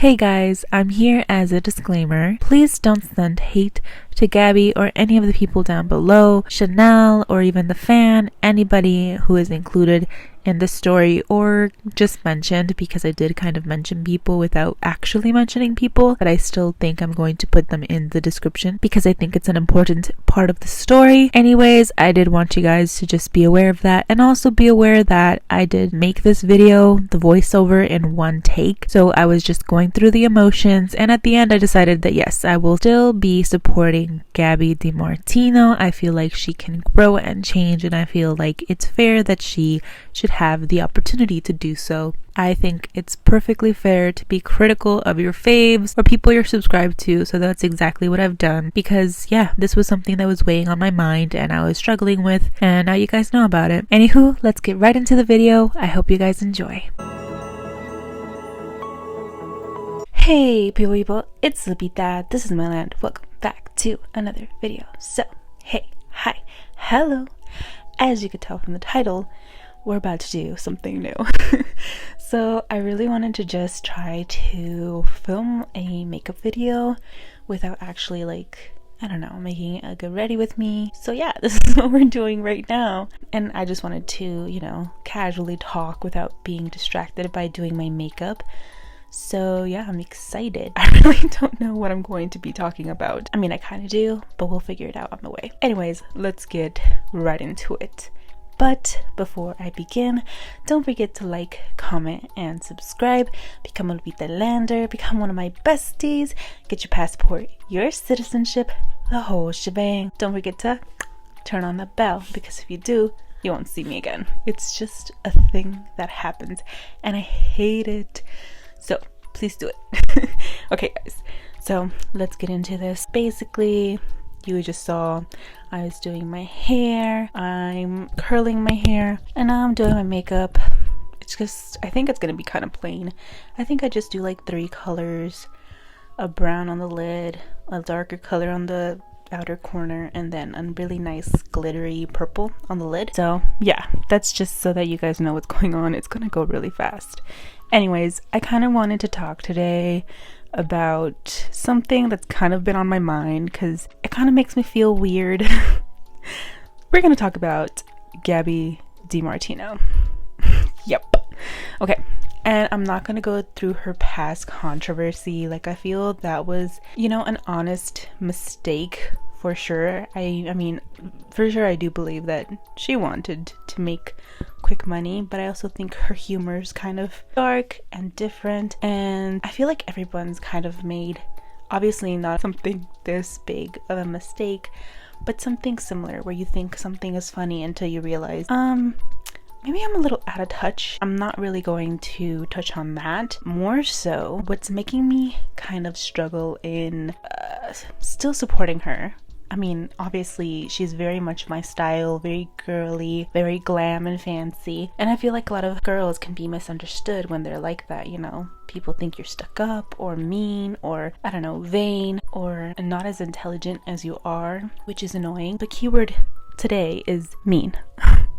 Hey guys, I'm here as a disclaimer. Please don't send hate to Gabi or any of the people down below, Chanel or even the fan, anybody who is included in the story or just mentioned, because I did kind of mention people without actually mentioning people, but I still think I'm going to put them in the description because I think it's an important part of the story. Anyways, I did want you guys to just be aware of that, and also be aware that I did make this video, the voiceover, in one take. So I was just going through the emotions, and at the end I decided that yes, I will still be supporting Gabi Demartino. I feel like she can grow and change, and I feel like it's fair that she should have the opportunity to do so. I think it's perfectly fair to be critical of your faves or people you're subscribed to, so that's exactly what I've done, because yeah, this was something that was weighing on my mind and I was struggling with, and now you guys know about it. Anywho, let's get right into the video. I hope you guys enjoy. Hey people, it's Lupita. This is my land. Welcome back to another video. So, hey, hi, hello. As you could tell from the title, we're about to do something new. So I really wanted to just try to film a makeup video without actually, like, I don't know, making it a get ready with me. So yeah, this is what we're doing right now. And I just wanted to, you know, casually talk without being distracted by doing my makeup. So yeah, I'm excited. I really don't know what I'm going to be talking about. I mean, I kind of do, but we'll figure it out on the way. Anyways, let's get right into it. But before I begin, don't forget to like, comment, and subscribe. Become a Lupita Lander, become one of my besties, get your passport, your citizenship, the whole shebang. Don't forget to turn on the bell, because if you do, you won't see me again. It's just a thing that happens, and I hate it. So please do it. Okay guys, so let's get into this. Basically, you just saw I was doing my hair, I'm curling my hair, and now I'm doing my makeup. It's just, I think it's gonna be kind of plain. I think I just do like 3 colors, a brown on the lid, a darker color on the outer corner, and then a really nice glittery purple on the lid. So yeah, that's just so that you guys know what's going on. It's gonna go really fast. Anyways, I kind of wanted to talk today about something that's kind of been on my mind because it kind of makes me feel weird. We're gonna talk about Gabi Demartino. Yep. Okay. And I'm not gonna go through her past controversy. Like, I feel that was, you know, an honest mistake for sure. I mean, for sure I do believe that she wanted to make quick money, but I also think her humor is kind of dark and different, and I feel like everyone's kind of made, obviously not something this big of a mistake, but something similar where you think something is funny until you realize, maybe I'm a little out of touch. I'm not really going to touch on that. More so, what's making me kind of struggle in still supporting her. I mean, obviously, she's very much my style, very girly, very glam and fancy. And I feel like a lot of girls can be misunderstood when they're like that, you know? People think you're stuck up or mean or, I don't know, vain or not as intelligent as you are, which is annoying. The keyword today is mean,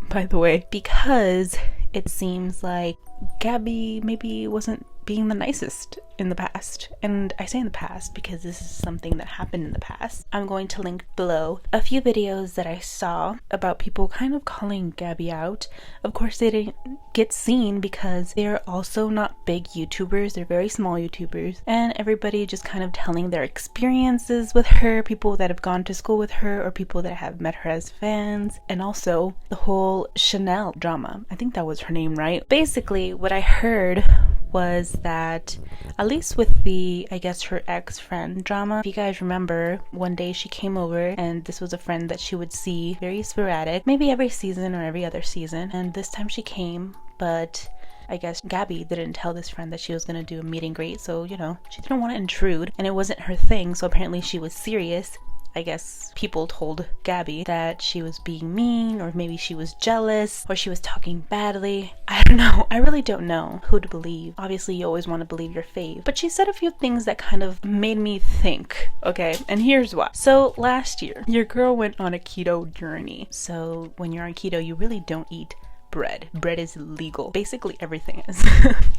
by the way, because it seems like Gabi maybe wasn't being the nicest in the past. And I say in the past because this is something that happened in the past. I'm going to link below a few videos that I saw about people kind of calling Gabi out. Of course, they didn't get seen because they're also not big YouTubers. They're very small YouTubers. And everybody just kind of telling their experiences with her, people that have gone to school with her or people that have met her as fans. And also the whole Chanel drama. I think that was her name, right? Basically, what I heard was that, at least with the, I guess, her ex-friend drama, if you guys remember, one day she came over and this was a friend that she would see very sporadic, maybe every season or every other season, and this time she came, but I guess Gabi didn't tell this friend that she was gonna do a meet and greet, so, you know, she didn't want to intrude, and it wasn't her thing, so apparently she was serious. I guess people told Gabi that she was being mean, or maybe she was jealous, or she was talking badly. I don't know. I really don't know who to believe. Obviously, you always want to believe your fave. But she said a few things that kind of made me think, okay? And here's why. So last year, your girl went on a keto journey. So when you're on keto, you really don't eat bread. Bread is illegal. Basically everything is.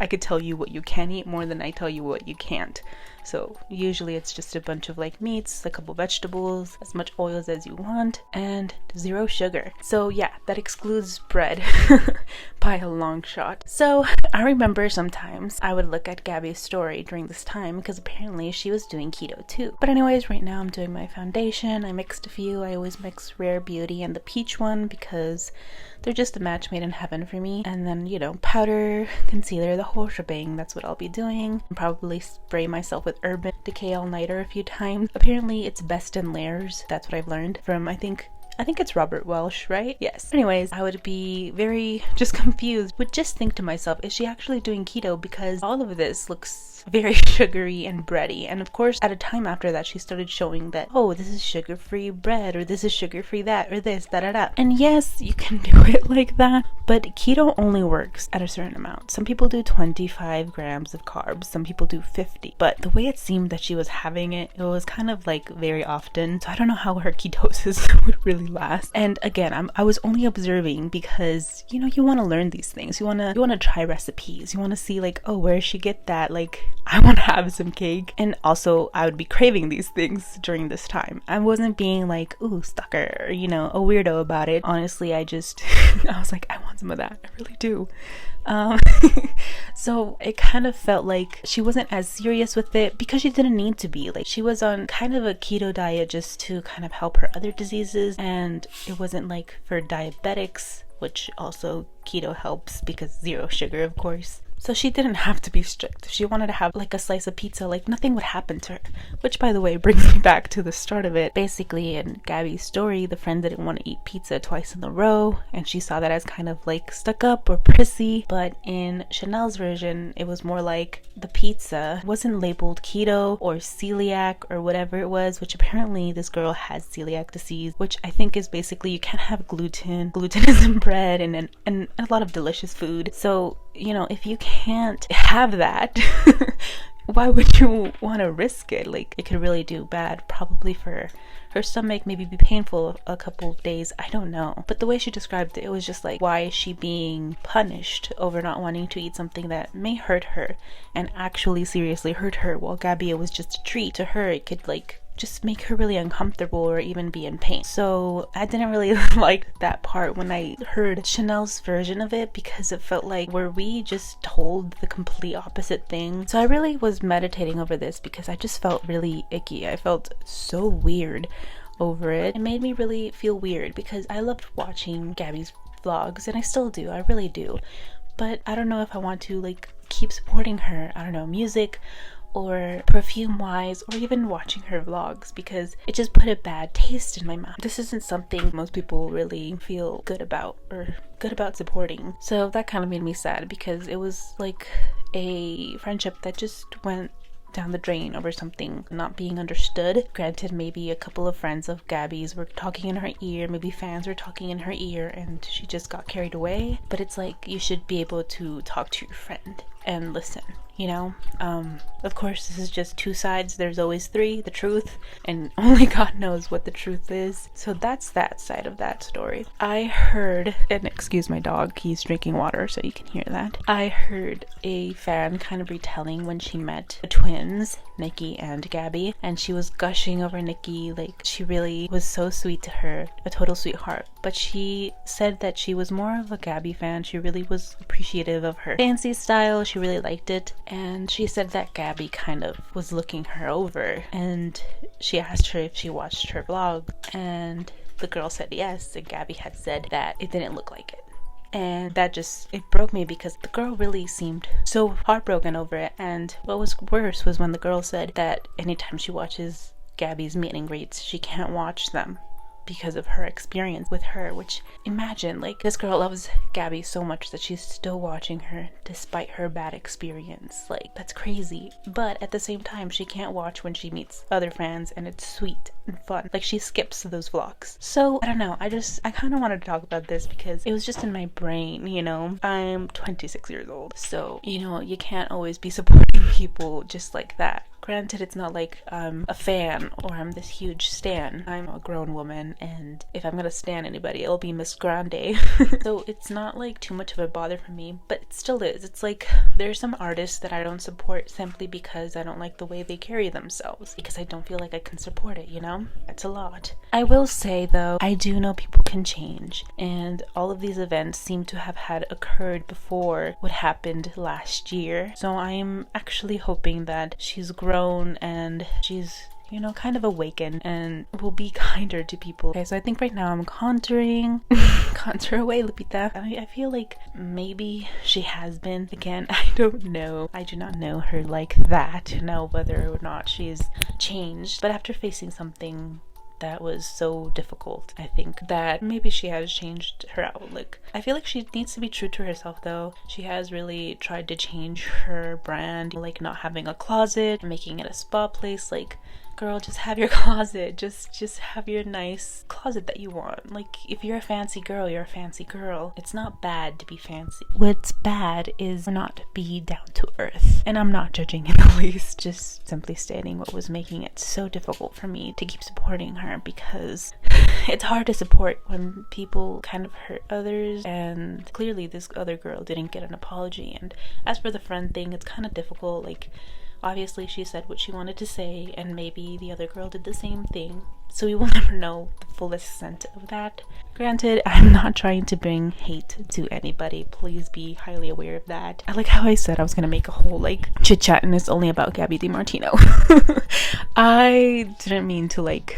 I could tell you what you can eat more than I tell you what you can't. So usually it's just a bunch of like meats, a couple vegetables, as much oils as you want, and 0 sugar. So yeah, that excludes bread by a long shot. So I remember sometimes I would look at Gabi's story during this time because apparently she was doing keto too. But anyways, right now I'm doing my foundation. I mixed a few. I always mix Rare Beauty and the peach one because they're just a match made in heaven for me. And then, you know, powder, concealer, the whole shebang. That's what I'll be doing. I'll probably spray myself with Urban Decay All-Nighter a few times. Apparently it's best in layers. That's what I've learned from, I think it's Robert Welsh, right? Yes. Anyways, I would be very just confused. Would just think to myself, is she actually doing keto? Because all of this looks very sugary and bready. And of course, at a time after that, she started showing that, oh, this is sugar-free bread, or this is sugar-free that, or this, da-da-da. And yes, you can do it like that, but keto only works at a certain amount. Some people do 25 grams of carbs, some people do 50. But the way it seemed that she was having it, it was kind of like very often. So I don't know how her ketosis would really last. And again, I was only observing because, you know, you want to learn these things. You want to try recipes. You want to see like, oh, where did she get that? Like, I want to have some cake. And also I would be craving these things during this time. I wasn't being like, ooh, stalker, or, you know, a weirdo about it. Honestly, I just I was like, I want some of that. I really do. So it kind of felt like she wasn't as serious with it because she didn't need to be. Like, she was on kind of a keto diet just to kind of help her other diseases, and it wasn't like for diabetics, which also keto helps because 0 sugar, of course. So she didn't have to be strict. If she wanted to have like a slice of pizza, like nothing would happen to her. Which, by the way, brings me back to the start of it. Basically, in Gabi's story, the friend didn't want to eat pizza twice in a row, and she saw that as kind of like stuck up or prissy. But in Chanel's version, it was more like the pizza wasn't labeled keto or celiac or whatever it was, which apparently this girl has celiac disease, which I think is basically you can't have gluten. Gluten is in bread and a lot of delicious food. So, you know, if you can't have that, why would you want to risk it? Like, it could really do bad, probably for her stomach, maybe be painful a couple of days, I don't know. But the way she described it, it was just like, why is she being punished over not wanting to eat something that may hurt her and actually seriously hurt her, while Gabi was just a treat. To her, it could like just make her really uncomfortable or even be in pain. So I didn't really like that part when I heard Chanel's version of it, because it felt like, were we just told the complete opposite thing? So I really was meditating over this because I just felt really icky. I felt so weird over it. It made me really feel weird because I loved watching Gabi's vlogs, and I still do, I really do. But I don't know if I want to like keep supporting her, I don't know, music or perfume wise, or even watching her vlogs, because it just put a bad taste in my mouth. This isn't something most people really feel good about or good about supporting. So that kind of made me sad because it was like a friendship that just went down the drain over something not being understood. Granted, maybe a couple of friends of Gabi's were talking in her ear, maybe fans were talking in her ear, and she just got carried away. But it's like, you should be able to talk to your friend and listen, you know? Of course, this is just 2 sides. There's always 3, the truth, and only God knows what the truth is. So that's that side of that story. I heard, and excuse my dog, he's drinking water, so you can hear that. I heard a fan kind of retelling when she met the twins, Nikki and Gabi, and she was gushing over Nikki, like she really was so sweet to her, a total sweetheart. But she said that she was more of a Gabi fan. She really was appreciative of her fancy style. She really liked it. And she said that Gabi kind of was looking her over, and she asked her if she watched her vlog, and the girl said yes, and Gabi had said that it didn't look like it. And that just, it broke me because the girl really seemed so heartbroken over it. And what was worse was when the girl said that anytime she watches Gabi's meet and greets, she can't watch them because of her experience with her. Which, imagine, like, this girl loves Gabi so much that she's still watching her despite her bad experience. Like, that's crazy. But at the same time, she can't watch when she meets other fans and it's sweet and fun. Like, she skips those vlogs. So I don't know, I kind of wanted to talk about this because it was just in my brain, you know. I'm 26 years old, so, you know, you can't always be supporting people just like that. Granted, it's not like I'm a fan or I'm this huge stan. I'm a grown woman, and if I'm gonna stan anybody, it'll be Miss Grande. So it's not like too much of a bother for me, but it still is. It's like there's some artists that I don't support simply because I don't like the way they carry themselves, because I don't feel like I can support it, you know? It's a lot. I will say though, I do know people can change, and all of these events seem to have had occurred before what happened last year. So I'm actually hoping that she's grown and she's, you know, kind of awakened and will be kinder to people. Okay, so I think right now I'm contouring. Contour away, Lupita. I feel like maybe she has been. Again, I don't know. I do not know her like that to know whether or not she's changed. But after facing something that was so difficult, I think that maybe she has changed her outlook. I feel like she needs to be true to herself though. She has really tried to change her brand, like not having a closet, making it a spa place. Like, girl, just have your closet. Just have your nice closet that you want. Like, if you're a fancy girl, you're a fancy girl. It's not bad to be fancy. What's bad is not be down to earth. And I'm not judging in the least, just simply stating what was making it so difficult for me to keep supporting her, because it's hard to support when people kind of hurt others, and clearly this other girl didn't get an apology. And as for the friend thing, it's kind of difficult. Like, obviously she said what she wanted to say, and maybe the other girl did the same thing, so we will never know the full extent of that. Granted, I'm not trying to bring hate to anybody, please be highly aware of that. I like how I said I was gonna make a whole like chit chat and it's only about Gabi Demartino. I didn't mean to, like,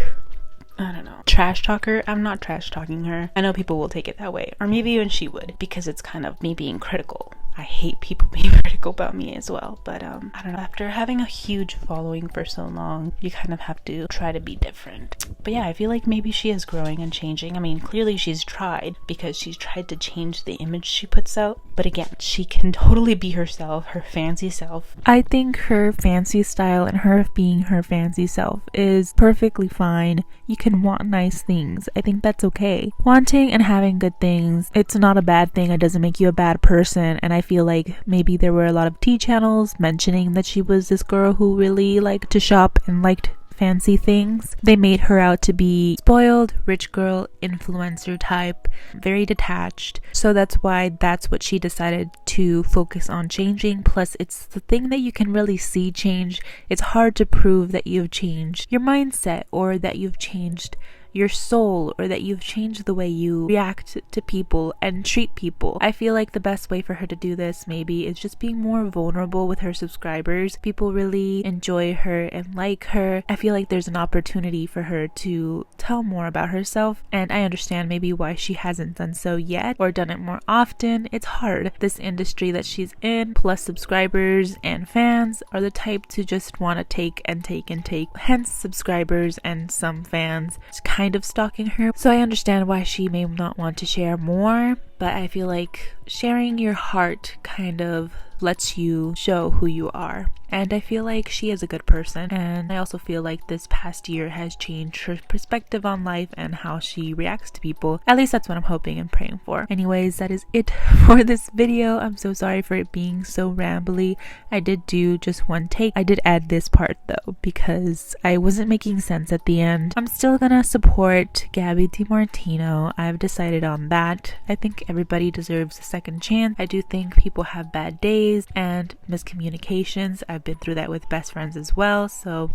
I don't know, trash talk her. I'm not trash talking her. I know people will take it that way, or maybe even she would, because it's kind of me being critical. I hate people being critical about me as well, but I don't know, after having a huge following for so long, you kind of have to try to be different. But yeah, I feel like maybe she is growing and changing. I mean, clearly she's tried, because she's tried to change the image she puts out, but again, she can totally be herself, her fancy self. I think her fancy style and her being her fancy self is perfectly fine. You can want nice things. I think that's okay. Wanting and having good things, it's not a bad thing. It doesn't make you a bad person. And I feel like maybe there were a lot of tea channels mentioning that she was this girl who really liked to shop and liked fancy things. They made her out to be spoiled, rich girl, influencer type, very detached. So that's why that's what she decided to focus on changing. Plus, it's the thing that you can really see change. It's hard to prove that you've changed your mindset, or that you've changed your soul, or that you've changed the way you react to people and treat people. I feel like the best way for her to do this maybe is just being more vulnerable with her subscribers. People really enjoy her and like her. I feel like there's an opportunity for her to tell more about herself, and I understand maybe why she hasn't done so yet or done it more often. It's hard. This industry that she's in, plus subscribers and fans, are the type to just want to take and take and take. Hence subscribers and some fans kind of stalking her. So I understand why she may not want to share more, but I feel like sharing your heart kind of lets you show who you are. And I feel like she is a good person, and I also feel like this past year has changed her perspective on life and how she reacts to people. At least that's what I'm hoping and praying for. Anyways, that is it for this video. I'm so sorry for it being so rambly. I did do just one take. I did add this part though, because I wasn't making sense at the end. I'm still gonna support Gabi Demartino. I've decided on that. I think everybody deserves a second chance. I do think people have bad days and miscommunications. I've been through that with best friends as well, so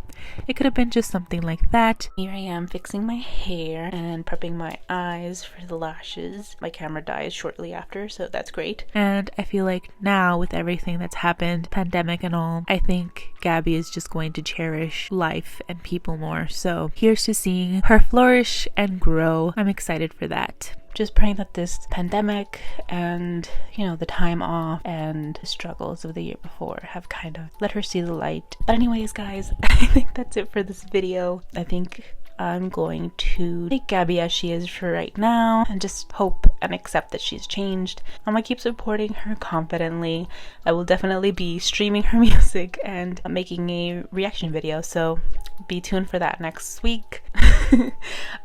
it could have been just something like that. Here I am fixing my hair and prepping my eyes for the lashes. My camera dies shortly after, so that's great. And I feel like now, with everything that's happened, pandemic and all, I think Gabi is just going to cherish life and people more. So here's to seeing her flourish and grow. I'm excited for that. Just praying that this pandemic and, you know, the time off and the struggles of the year before have kind of let her see the light. But anyways, guys, I think that's it for this video. I think I'm going to take Gabi as she is for right now and just hope and accept that she's changed. I'm gonna keep supporting her confidently. I will definitely be streaming her music and making a reaction video, so be tuned for that next week.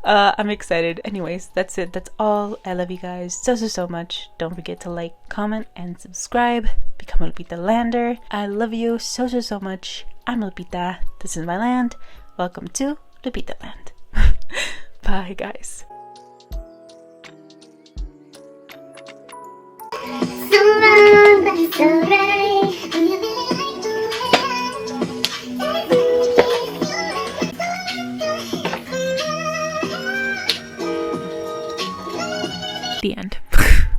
I'm excited. Anyways, that's it. That's all. I love you guys so much. Don't forget to like, comment, and subscribe. Become a Lupita Lander. I love you so much. I'm Lupita. This is my land. Welcome to Lupita Land. Bye, guys. The end.